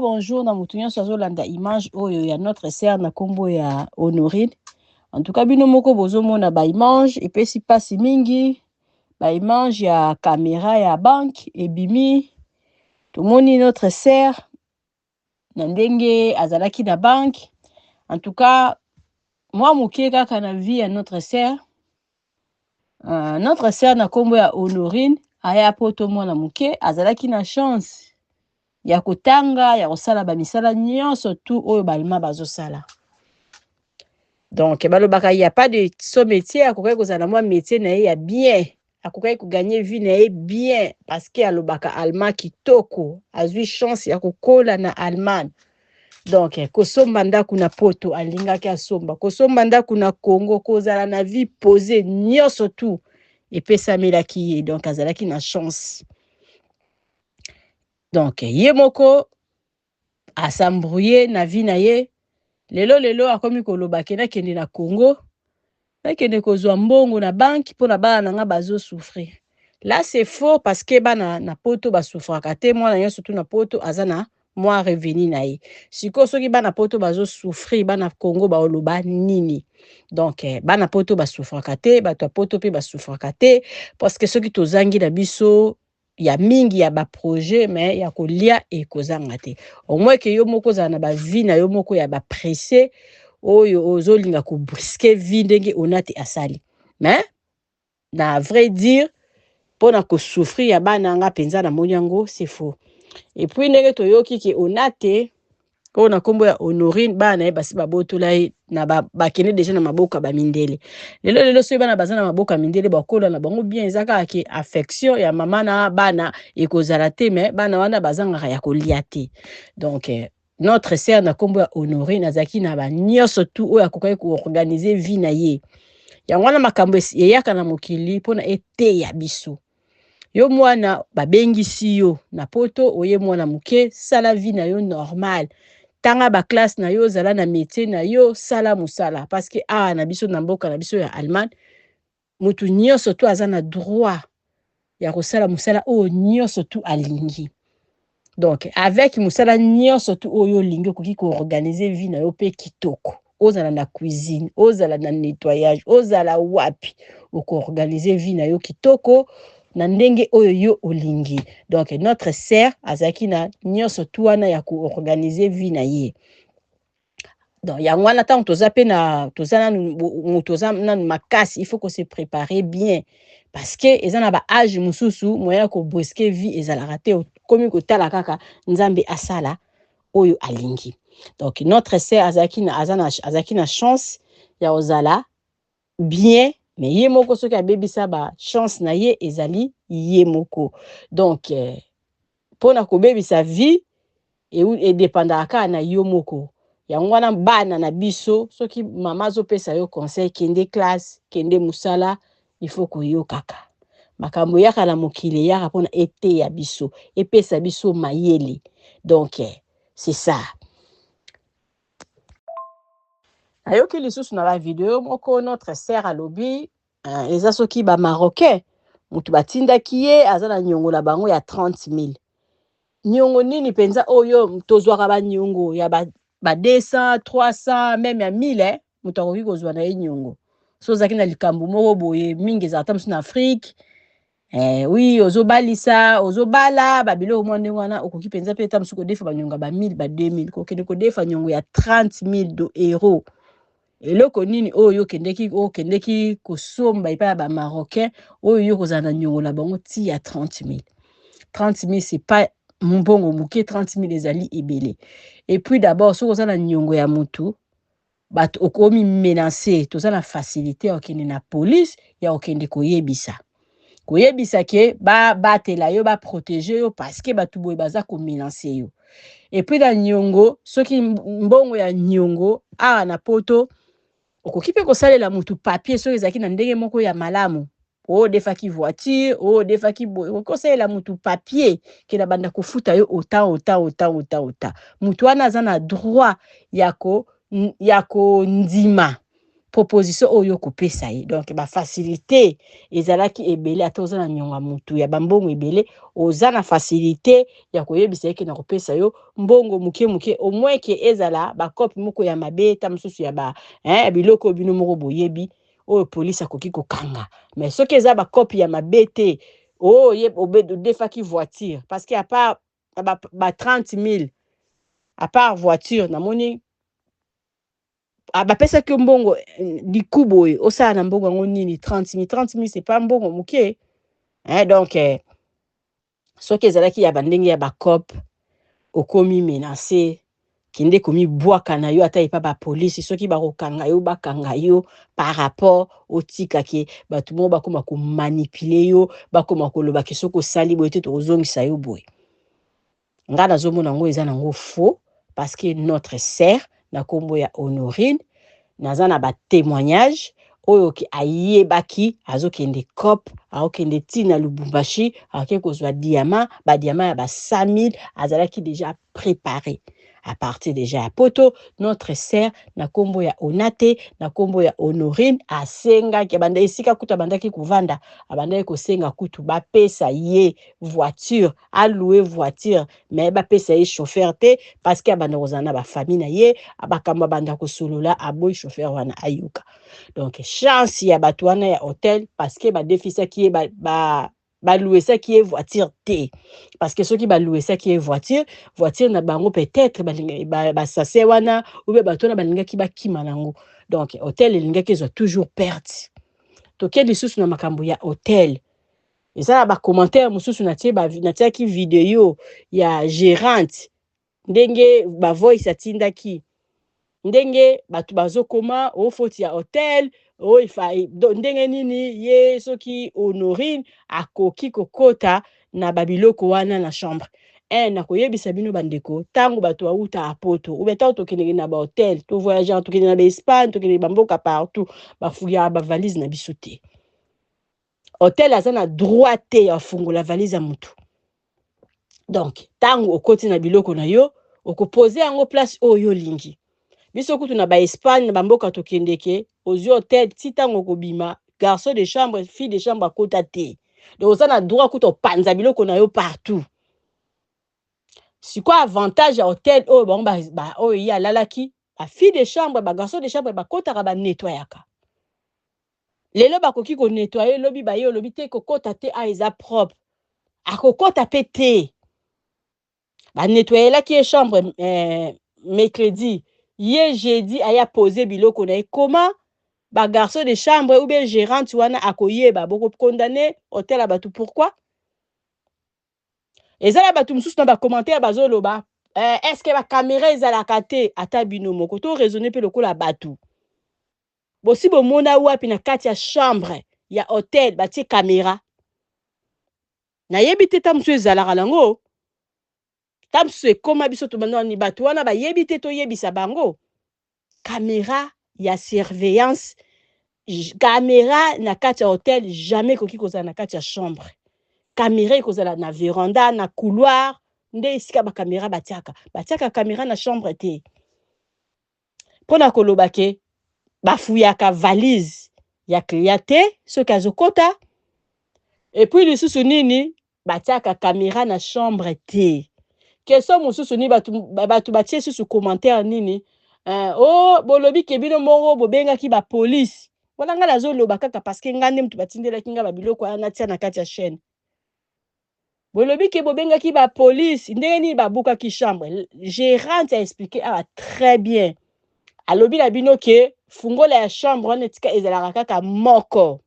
Bonjour, na mutunya sozo landa image oyo ya notre sœur na kombo ya Honorine. En tout cas, bino moko bozo mona ba image epesi pasi mingi, ba image ya caméra ya banque ebimi. Tomoni notre sœur na ndenge azalaki na banque. En tout cas, moi mokie kaka na vie ya notre sœur. Notre sœur na kombo ya Honorine aya poto mwana mokie azalaki na chance ya kotanga ya kosala bamisala nyonso tu oyo balima bazosala. Donc balobaka il y a pas de so métier akokai kozala mwa métier na ye ya bien, akokai ko gagner vie na ye bien parce que alobaka allemand kitoko, azwi chance ya kokola na Allemagne. Donc kosomba ndako na poto alingaki asomba, kosomba ndako na Congo, kozala na vie posée nyonso tu epesamelaki ye, donc azalaki na chance. Donc ye moko asambrouye na vie na ye. Lelo akomi koloba kena kende na Congo, na kende kozwa mbongo na banque pour na bana nga bazo souffrir. Là c'est faux parce que bana na poto ba souffraka te, mwana nyonso tu na poto azana mwa revenu na ye. Siko soki bana poto bazo souffrir, bana Congo ba oloba nini. Donc bana poto ba souffraka te, bato poto pe ba souffraka te parce que soki tozangi na biso ya mingi ya ba projet mais ya kolia e kozanga te. Au moins que yo moko za na ba vie na yo moko ya ba pressé oyo ozolinga ko brusquer vie ndenge onate asali. Mais na vrai dire pona ko souffrir ya bana nga penza na monyango c'est faux. Et puis ndenge toyoki ke onate ko na kombo ya Honorine bana e basi babotola na bakene déjà na maboka ba mindele. Lelo so bana bazana maboka mindele bakola na bango bien ezaka ke affection ya mama na bana ekozala te mais bana wana bazanga ya kolia te. Donc notre sœur na kombo ya Honorine azaki na ba nyonso tu oyo akokai ko organiser vie na ye. Ya wana makambo yeyaka na mokili pona ete ya biso. Yo mwana babengisi yo na poto oye mwana muke sala vie na yo normal. Tanga ba classe na yo zala na métier na yo sala musala parce que na biso na mboka na biso ya Allemagne mutu nyonso tu aza na droit ya kosala musala o nyonso tu alingi. Donc avec musala nyonso tu oyo lingi okoki ko organiser vie na yo pe kitoko. Ozala na cuisine, ozala na nettoyage, ozala wapi oko organiser vie na yo kitoko na ndenge oyo yo olingi. Donc notre sœur azaki na nyonso tu wana ya ko organiser vie na ye. Donc yango wana tant tozape na tozana na makasi, il faut que se préparer bien parce que ezana ba âge mususu moya ko brusquer vie ezala raté komi ko tala kaka nzambe asala oyo alingi. Donc notre sœur azaki na chance ya ozala bien mais ye moko soki abebisa ba chance na ye ezali ye moko. Donc pona ko bebisa vie et dépendaka na yo moko. Yango wana bana na biso soki mama zo pesa yo conseil kende classe, kende musala, il faut ko yo kaka. Makambo yaka na mokili yaka pona ete ya biso, epesa biso mayele. Donc c'est ça. Ayoki lisusu na la vidéo moko notre sœur alobi eza soki ba marocain mutu batinda kiye azana nyongo la bango ya 30,000. Nyongo nini penza oyo tozwaka ba nyongo ya ba 200, 300 même ya 1000 mutu akoki kozwa na ye nyongo. So zaki na likambo moko boye mingi za tamu na Afrique. Oui, ozobalisa, ozobala, babilo mwande wana okoki penza pe tamu suko defa ba nyonga ba 1000, ba 2000, ko kende ko defa nyongo ya 30,000 euros. Eloko nini oyo kendeki kosomba ipa ba marocain oyo kozana nyongo la bango ti ya 30,000. 30,000 c'est pas mbongo muke, 30,000 ezali ebele. Et puis d'abord so kozana nyongo ya mutu bato okomi menacer tozana facilité ya okende na police ya okende koyebisa. Koyebisa ke ba batela yo ba protéger yo parce que batu boye baza ko menacer yo. Et puis la nyongo soki mbongo ya nyongo na poto okoki pe kosalela mutu papier so ezaki na ndenge moko ya malamu defaki voiture defaki kosalela mutu papier ke na banda kofuta yo autant mutu wana aza na droit yako ndima proposition oyo kopesa ye. Donc ba facilité ezalaki ebele ata oza na nyonga mutu ya bambongo ebele oza na facilité ya koyebisa yeke na kopesa yo mbongo muke muke au moins ke ezala ba copie moko ya mabe ta mususu ya ba biloko bino moko boyebi oyo police akoki kokanga. Mais soki eza ba copie ya mabe te defaki voiture parce que à part ba 30 000 à part voiture namoni bapesaki mbongo likubo osala na mbongo yango nini 30 000 c'est pas mbongo muke donc soki ezalaki ya bandenge ya bacope okomi menacé kende komi bwaka na yo ata epa bapolisi soki bakokanga yo bakanga yo par rapport otikaki bato moko bakoma komanipule yo bakoma kolobaki soki osali boye te tokozongisa yo boye nga nazomona yango eza nango faux parce que notre sœur na nkombo ya Honorine naza na batémoignage oyo ki ayebaki azokende COP aokende ntina Lubumbashi aoke kozwa diamant badiamant ya ba 100 000 azalaki déjà préparé à partir déjà ya poto notre sœur na nkombo ya Onate na nkombo ya Honorine asengaki banda esika kutu abandaki kovanda abandaki kosenga kutu bapesa ye voiture alouer voiture mais bapesa ye chauffeur te parce que abanda kozala na bafamille na ye abakambo abanda kosolola aboyi chauffeur wana ayuka. Donc chance ya bato wana ya hôtel parce que badefisaki ye balouesaki ye voiture te parce que soki balouesaki ye voiture na bango peut-être basase wana ou bien bato wana balingaki bakima nango donc hôtel elingaki ezwa toujours perte toke lisusu na makambo ya hôtel eza na bacommentaire mosusu natiaki video ya gérante ndenge bavoice atindaki ndenge bato bazokoma ofoti ya hôtel ndenge nini ye soki Honorine akoki kokota na babiloko wana na chambre na koyebisa bino bandeko tango bato auta apoto ou beta tokende na ba hôtel to voyager tokende na ba Espagne tokende bamboka partout bafuya ba valise na biso te hôtel aza na droit te ya fungola valise ya mutu donc tango okoti na biloko na yo okopose yango place oyo lingi biso kutu na ba Espagne na bamboka tokendeke ozwi hôtel ti tango kobima garçon de chambre fille de chambre akota te donc oza na droit kutu opanza biloko na yo partout sikoyo avantage ya hôtel oyo bango oyo ye alalaki ba fille de chambre ba garçon de chambre bakotaka banettoyaka lelo bakoki konettoye lobi baye olobi te kokota te eza propre akokota pe te banettoyelaki ye chambre mercredi ye jeudi aya poser biloko na ye comment ba garçon de chambre ou bien gérante wana akoyeba boko condamner hôtel à batou pourquoi ezala batou mususu na ba commentaire bazoloba est-ce que ba caméra ezalaka te ata bino moko to raisonner pe lokola batou bosi bomona wapi na kati ya chambre ya hôtel batie caméra na yebi te ta musu ezalaka nango ta musu ekoma biso to banda ni batou wana ba yebi te to yebisa bango caméra ya surveillance caméra na kati ya hôtel jamais koki kozala na kati ya chambre caméra ekozala na véranda na couloir nde esika ba caméra batiaka caméra na chambre te pona koloba ke bafuyaka valise ya client te soki azokota et puis lisusu nini batiaka caméra na chambre te question mosusu ni bato batie susu commentaire nini bolobi ke bino moko bobengaki ba police wana nga nazoloba kaka parce que nga nde mutu batindelaki nga babiloko wana tia na kati ya chaîne bolobi ke bobengaki ba police ndenge nini babukaki chambre gérante a expliqué très bien alobi na bino ke fungola ya chambre wana etika ezalaka kaka moko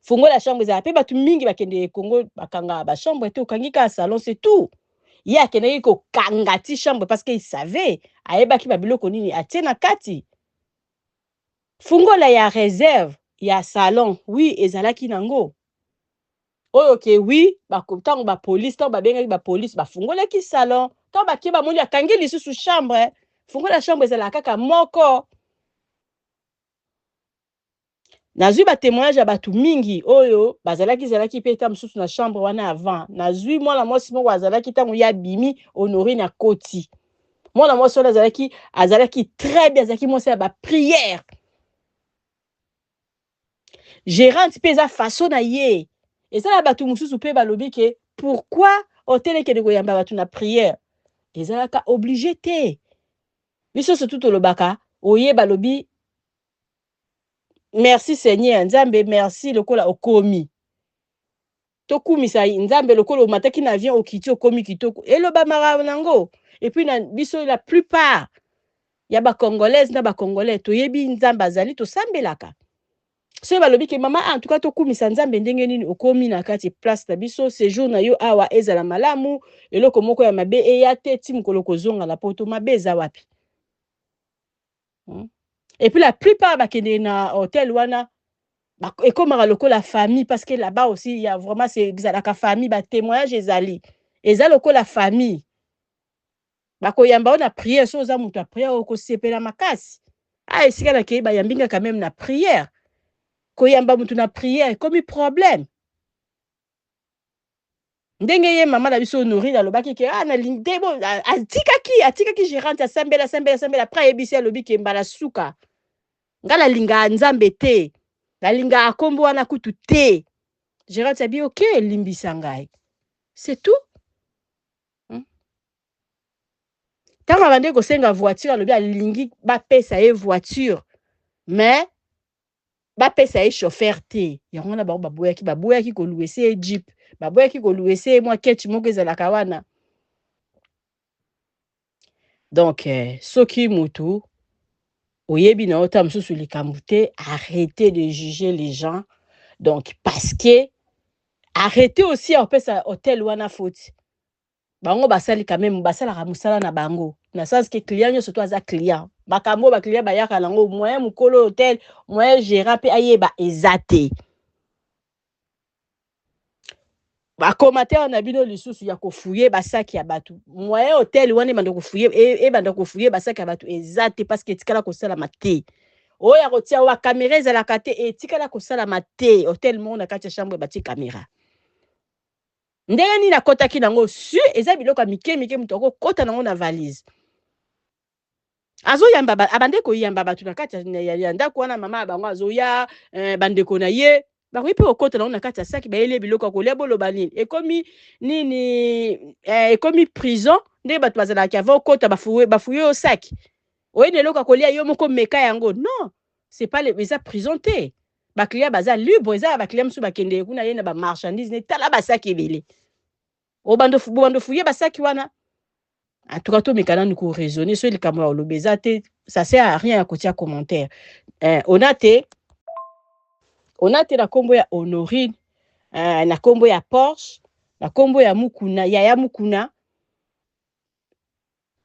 fungola ya chambre ezalaka pe bato mingi bakende Congo bakanga ba chambre te okangi kaka salon c'est tout ye akendaki kokanga ti chambre parce que il savait ayebaki babiloko nini atie na kati fungola ya réserve ya salon oui ezalaki nango oyo ke oui ntango bapolice ntango babengaki bapolice bafungolaki salon ntango bakie bamoni akangi lisusu chambre fungola chambre ezalaka kaka moko nazwi batémoignage ya bato mingi oyo ezalaki pe ta mosusu na chambre wana avant nazwi mwana mwasi moko azalaki ntango ya bimi Honorine na koti mwana mwasi wana azalaki très bien azalaki mwasi ya baprière gérante pe eza façon na ye ezala bato mosusu pe balobi ke pourquoi otelekende koyamba bato na prière ezalaka obligé te biso surtout tolobaka oye balobi merci Seigneur nzambe merci lokola okomi tokumisa nzambe lokola omataki na avion okiti okomi kitoko elobamaka nango et puis na biso la plupart ya ba congolaise na ba congolais toyebi nzambe azali tosambelaka so balobi ke mama en tout cas tokumisa nzambe ndenge nini okomi na kati place na biso séjour na yo awa ezala malamu eloko moko ya mabe eya te ti mokolo kozonga la poto mabe eza wapi et puis la plupart bakende na hôtel wana ekomaka lokola famille parce que là-bas aussi il y a vraiment c'est ezalaka famille ba témoignage ezali eza lokola famille bakoyamba o na prière so oza moto ya prière okosepela makasi esika na kei bayambinga quand même na prière koyamba mutu na prière comme problème ndenge ye mama na biso Honorine alobaki ke na lindebo atikaki gérante asambela après yebisi alobi ke mbala suka ngala linga nzambe te nalinga akombo wana kutu te gérante abi OK limbisa ngai c'est tout tanga bande kosenga voiture alobi alingi bapesa ye voiture mais bapesa ye chauffeur te yango na bango baboyaki koluwe se jeep baboyaki koluwe se mwa keti moko ezalaka wana donc soki mutu oyebi na ota mosusu likambo te arrêtez de juger les gens donc parce que arrêtez aussi opesa hôtel wana faute bango basali quand même basalaka mosala na bango na sens que client nyonso to aza client makambo ba client bayaka nango moyen mokolo hôtel moyen gérant pe ayeba eza te bakomatere na bino lisusu ya kofuye basaki ya bato moyen hôtel wana ebanda kofuye basaki ya bato eza te parce que etikala kosalama te oyo ya kotia wa kamera ezalaka te etikala kosalama te hôtel moko na kati ya chambre batie kamera ndenge nini akotaki nango su eza biloko ya mike moto akokota nango na valise azoyamba abande koyamba bato na kati ya ndako wana mama ya bango azoya bandeko na ye bakoyi mpe kokota nango na kati ya saki bayele biloko ya kolia boloba nini ekomi prison ndenge bato bazalaki ava okota bafuye yo saki oyeni eloko ya kolia yo moko meka yango non c'est pas eza prison te baklia baza libre eza baklia mosusu bakende kuna ye na bamarchandise ne tala basaki ebele obando fuye basaki wana en tout cas tomeka nanu koraisonner so likambo ya oloba eza te ça sert à rien ya kotia commentaire ona te na kombo ya Honorine na kombo ya Porsche na kombo ya Mukuna Yaya Mukuna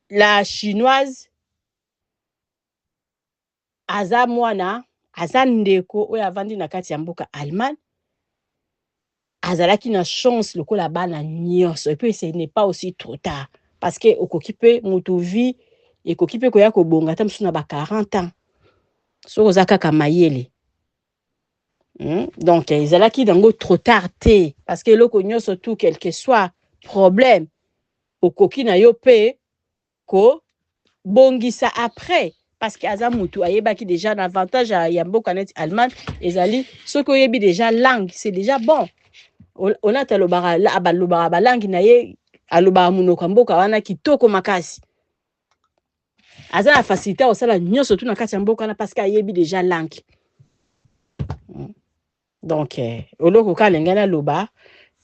la chinoise aza mwana aza ndeko oyo avandi na kati ya mboka Allemagne azalaki na chance lokola bana nyonso et puis ce n'est pas aussi trop tard parce que okoki pe moto vie ekoki pe koya kobonga ta mosu na ba 40 ans so oza kaka mayele donc ezalaki dango trop tard te parce que eloko nyonso tout quel que soit problème okoki na yo pe ko bongisa après parce que aza mutu ayebaki déjà l'avantage ya mboka neti Allemagne ezali soki oyebi déjà langue c'est déjà bon ona talobaka balobaka balangi na ye alobaka monoko ya mboka wana kitoko makasi aza na facilité osala nyonso tu na kati ya mboka wana parce que ayebi déjà langue donc oloko ka lengana loba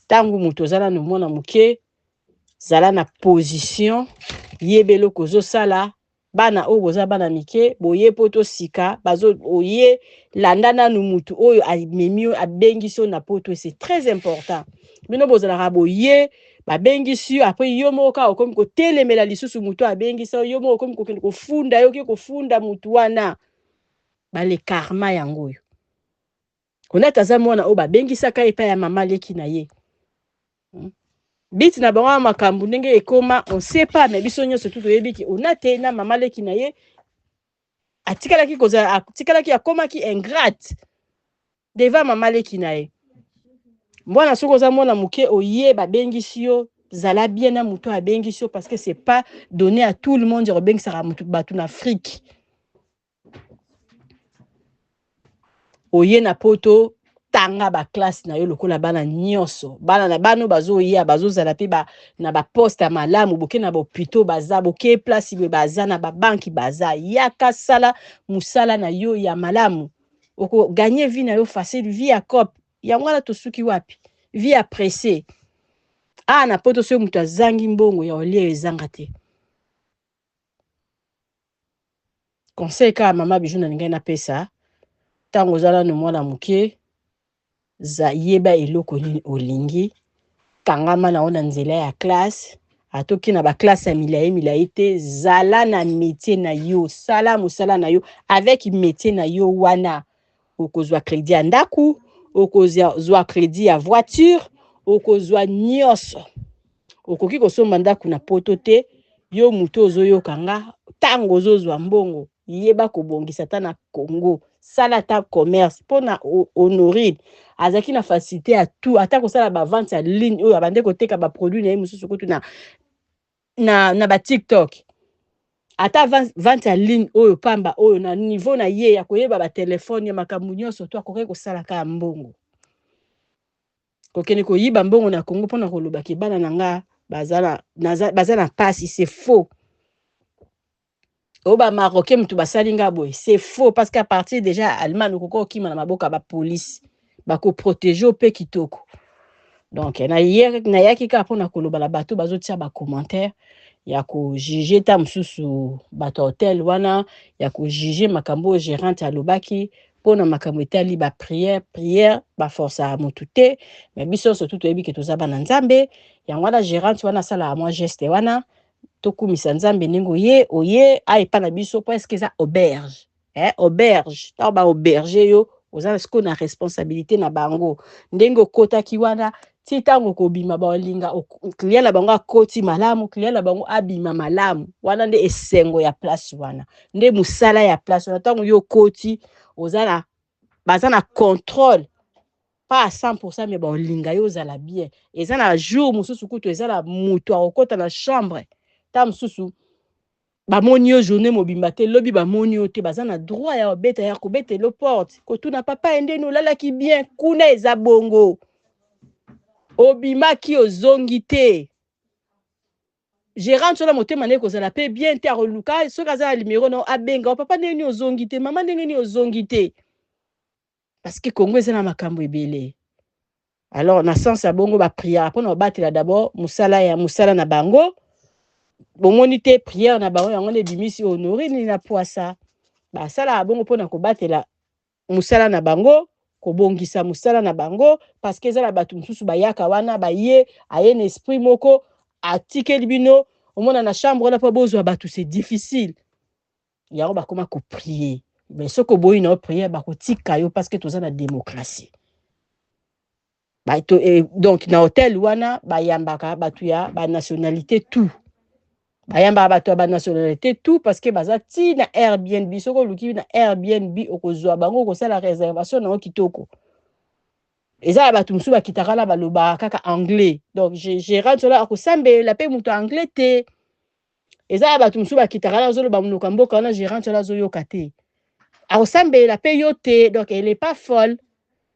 tangu mutu ozala no mona muke zala na position yebelo kozo sala bana oyo boza bana mike boye poto sika bazo oye landana no mutu oyo amemi abengisi na poto c'est très important bino bozala boye babengisi après yo moka okomi ko telemela lisusu mutu abengisa yo moka okomi ko kofunda yo ke kofunda mutu wana bale karma yango yo konata za mwana o babengisaka epa ya mama leki na ye biti na bango makambu ndenge ekoma on sait pas mais biso nyonso tout oyebiki onate na mama leki na ye atikalaki akomaki ingrate devant mama leki na ye mwana soko za mwana muke oye babengisi yo zala bien na muto abengisi yo parce que c'est pas donné à tout le monde robengisa mutu batu na Afrique oye na poto tanga ba classe na yo lokola bana nyonso bana na bano bazoya bazozala pe ba na ba poste ya malamu boke na bopito baza boke place be baza na ba banki baza yaka sala musala na yo ya malamu oko gagner vie na yo facile vie ya cop yango wana tosuki wapi vie ya pressé na poto so mutu azangi mbongo ya olie ezanga te conseil ka mama bijou na ngai na pesa tango zala no mwana muke za yeba eloko nini olingi kangama na ona nzela ya classe atoki na ba classe ya milaye te zala na métier na yo sala musala na yo avec métier na yo wana okozwa crédit ya ndaku okozwa crédit ya voiture okozwa nyonso okoki kosomba ndaku na poto te yo mutu ozoyoka nga tango ozozwa mbongo yeba kobongisa ta na Congo sala ta commerce pona honorine azaki na facilité ya tout ata kosala ba vente ya ligne oyo abande koteka ba produit na ye mususu kutu na ba TikTok ata vente ya ligne oyo pamba oyo na niveau na ye ya koyeba ba telefone ya makambo nyonso to akoki kosala ka mbongo kokene koyiba mbongo na Congo pona koloba ki bana nanga bazana na pasi c'est faux. Oba marocain mutu basali nga boy c'est faux parce qu'à partir déjà Allemagne okoko kima na maboka ba police bako protéger pe kitoko donc na yaki ka pona koloba la bato bazotia ba commentaire ya ko juger ta mususu bato hotel wana ya ko juger makambo gérante alobaki pona makambo etali ba prière ba force à mutu te mais biso surtout toyebi ke tozaba na nzambe yango wana gérante wana sala moi geste wana tokumisa nzambe ningo oye aipa na biso presque eza auberge auberge ta ba auberger yo oza siko na responsabilité na bango ndenge okotaki wana ti tango kobima balinga client na bango akoti malamu client na bango abima malamu wana nde esengo ya place wana nde musala ya place wana tango yo koti oza baza na contrôle pas à 100% mais balinga yo ozala bien eza na jour mususu kutu eza na mutu akokota na chambre ta mususu bamoni yo journée mobimba te lobi bamoni yo te baza na droit ya obeta ya kobeta lo porte kotuna papa endeni olalaki bien kuna eza bongo obimaki ozongi te gérant sola motema ne kozala pe bien te akoluka soki aza na numéro na abenga papa ndenge nini ozongi te mama ndenge nini ozongi te parce que Congo eza na makambo ebele alors na sens ya bongo baprière mpona obatela d'abord musala na bango bomoni te prière na bango yango nde ebimisi honori nini na poasa basala bongo mpona kobatela musala na bango kobongisa musala na bango parce que ezala bato mususu bayaka wana baye aye na esprit moko atikeli bino omona na chambre wana mpo bozwa bato c'est difficile yango bakoma koprier mais soki oboyi na prière bakotika yo parce que toza na démocratie donc na hotel wana bayambaka bato ya banationalité tout bayambaka bato ya banationalité tout parce que baza ti na Airbnb soki oluki na Airbnb okozwa bango okosala réservation nango kitoko eza bato mususu bakitaka la balobaka kaka anglais donc gérant sola akosambela mpe mutu anglais te eza bato mususu bakitaka la ozoloba monoko mboka wana gérant sola azoyoka te akosambela mpe yo te donc elle est pas folle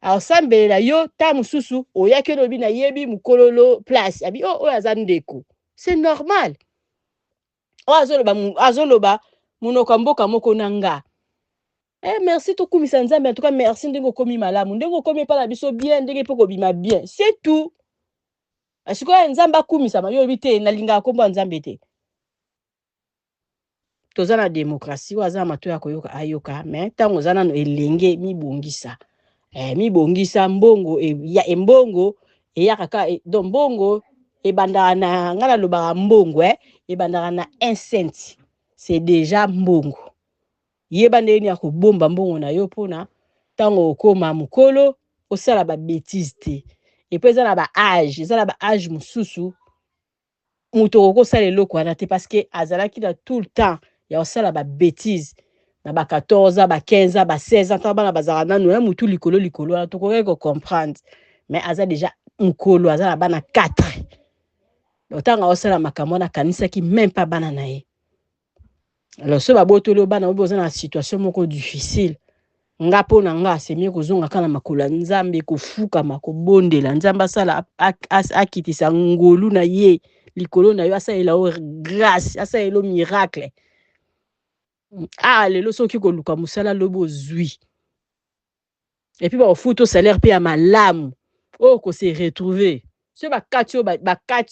akosambela yo ta mususu oyaki olobi na yebi mukololo place abi oyo aza ndeko c'est normal azoloba monoko mboka moko na nga merci tokumisa nzambe en tout cas merci ndenge okomi malamu ndenge okomi epa na biso bien ndenge mpe kobima bien c'est tout sikoyo nzambe akumisama yo oyebi te nalingaka kombo ya nzambe te toza na démocratie oyo aza na mato ya koyoka ayoka mais ntango oza nano elenge mibongisa mibongisa mbongo embongo eyaka ka donc mbongo ebandaka na nga nalobaka mbongo ebandaka na 1 cent c'est déjà mbongo yeba ndeni ya kobomba mbongo na yo mpona ntango okoma mokolo osala babétise te epo eza na baage mosusu moto okosala eloko wana te parce que azalaki na tout le temps ya kosala babétise na ba 14 ba 15 ba 16 ans bana bazala nanu ya mutu likolo wana tokoki kocomprendre mais aza déjà mokolo aza na bana 4 otanga osala makambo wana akanisaki même pas bana na ye alors so babotoli bana oyo boza na situation moko difficile nga po na nga asemie kozonga kana makolo ya nzambe kofukama kobondela nzambe asala akitisa ngolu na ye likolo na yo asalela o grâce asalela o miracle lelo soki koluka mosala lobi ozwi et puis baofuta salaire mpe ya malamu oyo kose retrouver so bakati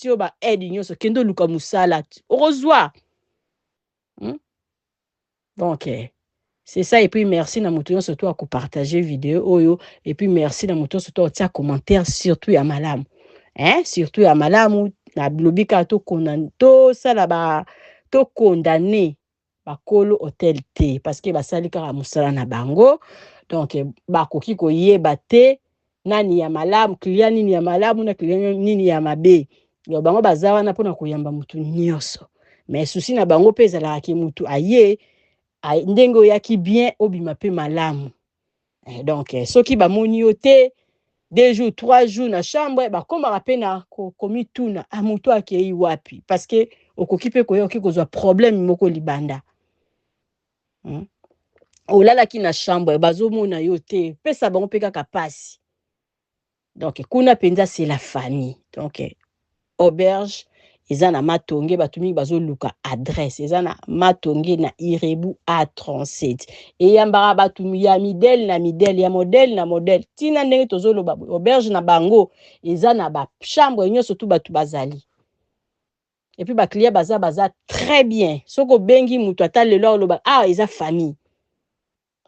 oyo baede nyonso kende oluka mosala okozwa donc c'est ça et puis merci na moto nyonso to akopartage video oyo et puis merci na moto nyonso to otia commentaire surtout ya malamu surtout ya malamu na lobi kaka tokondane bakolo hotel te parce que basali kaka mosala na bango donc bakoki koyeba te nani ya malamu client nini ya malamu na client nini ya mabe yo bango baza wana mpona koyamba mutu nyonso mais souci na bango mpe ezalaka ke mutu aye ndenge oyaki bien obima mpe malamu donc soki bamoni yo te 2 jours 3 jours na chambre bakomaka mpe na komituna mutu akei wapi parce que okoki mpe koya oki kozwa problème moko libanda olalaki na chambre bazomona yo te pesa bango mpe kaka pasi donc kuna penza c'est la famille donc auberge eza na matonge bato mingi bazoluka adresse eza na matonge na Irebu A37 eyambaka bato ya midele na midele ya modele na modele tina ndenge tozoloba auberge na bango eza na bachambre nyonso tu bato bazali et puis baclient baza très bien soko obengi mutu ata lelo oloba eza famille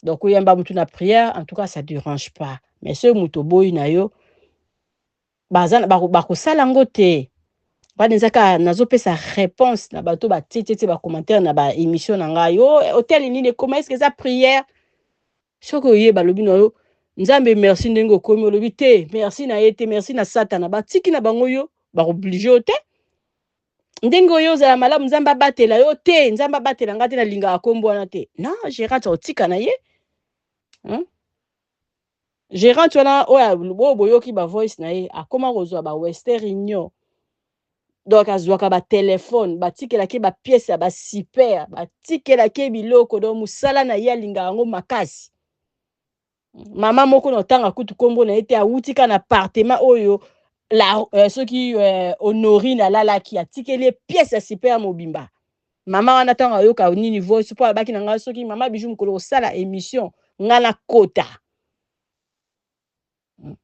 donc oyamba mutu na prière en tout cas ça dérange pas mais ce mutu boyi na yo baza bakosala ngo te banezaka nazopesa réponse na bato batiti ba commentaire na ba émission na ngai hôtel nini comment est-ce que ça prière soko oyeba lobi na yo nzambe merci ndenge okomi olobi te merci na ye te merci na satana batiki na bango yo baoblige te ndenge oyo ozala malamu nzambe abatela yo te nzambe abatela nga te nalingaka kombo wana te non gérant otika na ye gérant wana oyo boyoki ba voice na ye akoma kozwa ba Western Union donc azwaka batelefone batikelaki bapiese ya basuper batikelaki biloko donc mosala na ye alingaka yango makasi mama moko na otanga kutu kombo na ye te awutika na appartement oyo soki Honorine alalaki atikeli ye piese ya super ya mobimba mama wana ntango ayoka nini voice mpo abaki na ngai soki mama Bijou mokolo kosala émission nga na kota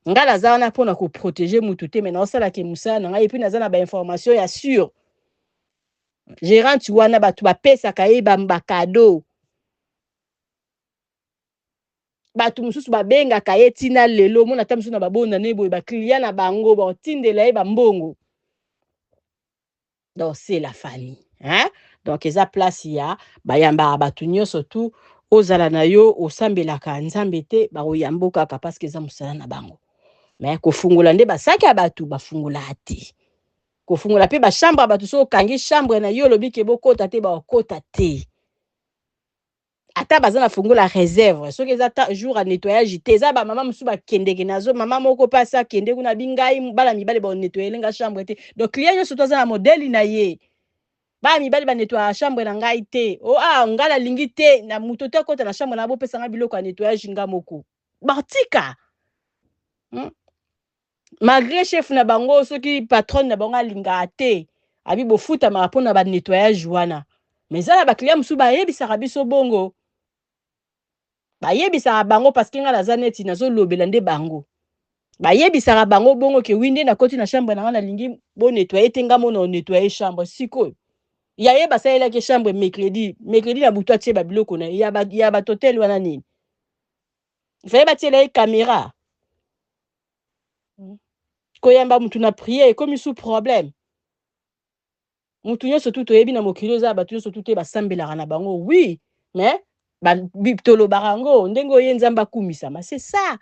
nga naza wana mpona koprotege mutu te me naosalaki mosala na ngai epui naza na bainformation ya sur gérante wana bato bapesaka ye bakado bato mosusu babengaka ye tina lelo mona ata mosusu na babonda ne boye baclient na bango baotindela ye bambongo donc c'est la famille donc eza place ya bayambaka bato nyonso tu ozala na yo osambelaka nzambe te bakoyambo kaka parce que eza mosala na bango mais kofungola nde basaki ya bato bafungolaka te kofungola mpe bachambre ya bato so okangi chambre na yo olobi ke bokota te bakokota te ata baza na fungola réserve soki eza jour ya nettoyage te eza bamama mosusu bakendeke nazo mama moko mpe asi akende kuna bingai bana mibale banettoyelenga chambre te donc client nyonso to aza na modeli na ye bana mibale banettoyaka chambre na ngai te ngai nalingi te na moto te akota na chambre na bopesanga biloko ya nettoyage nga moko batika malgré chef na bango soki patronne na bango alingaka te abi bofutamaka mpona banettoyage wana mais eza na baclient mosusu bayebisaka biso bongo bayebisaka bango parce que nga naza neti nazolobela nde bango bayebisaka bango bongo ke wi nde nakoti na chambre na nga nalingi bonettoye te nga mona onettoye chambre sikoyo yaye basalelaki chambre mercredi na butu atie babiloko na ya batotel wana nini faye batiela ye caméra koyamba mutu na priere ekomi sous problème mutu nyonso tu toyebi na mokili oyo eza bato nyonso tu te basambelaka na bango oui mais tolobaka yango ndenge oye nzambe akumisama c'est ça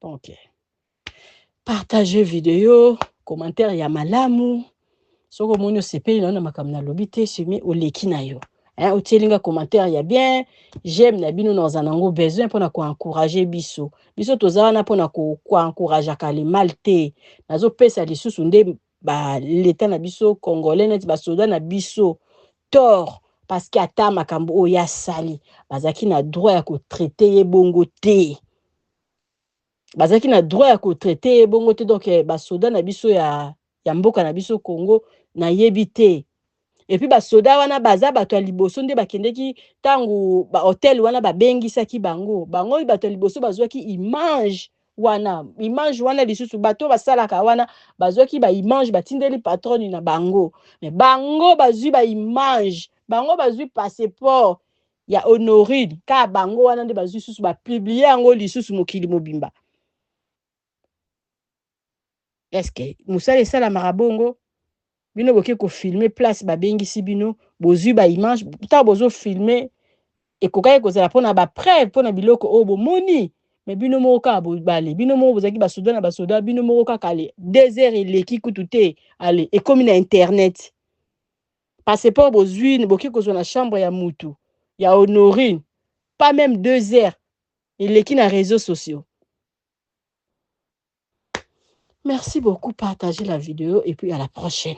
donc partage vidéo commentaire ya malamu soko omoni osepeli na yo na makambo nalobi te semi oleki na yo otielinga commentaire ya bien j'aime na bino naza nango besoin mpona koencourage biso toza wana mpona koencourageaka le mal te nazopesa lisusu nde leta na biso congolais neti basoda na biso tort parce que ata makambo oyo ya sali bazaki na droit ya kotraite ye bongo te. Bazaki na droit ya kotraite ye bongo te. Donc basoda na biso ya mboka na biso Congo na yebi te. Et puis basoda wana baza bato ya liboso nde bakendeki tangu ba hotel wana babengisaki bango. Bango bato ya liboso bazwaki image wana lisusu bato basalaka wana bazwaki ba image batindeli patron na bango. Mais bango bazwi ba image, bango bazwi passeport ya Honorine ka bango wana nde bazwi susu ba publier yango lisusu mokili mobimba. Est-ce que musala esala marabongo bino boke ko filmer place babengisi bino bozwi ba image ta bozo filmer ekokai kozala pona ba preuve pona biloko o bomoni. Mais bino moko ka bale bino moko bozaki basoda na basoda bino moko kaka ale 2 heures eleki kutu te ale ekomi na internet. Passeport bozwi boke kozwa na chambre ya mutu ya Honorine pas même 2 heures eleki na réseaux sociaux. Merci beaucoup, partagez la vidéo et puis à la prochaine.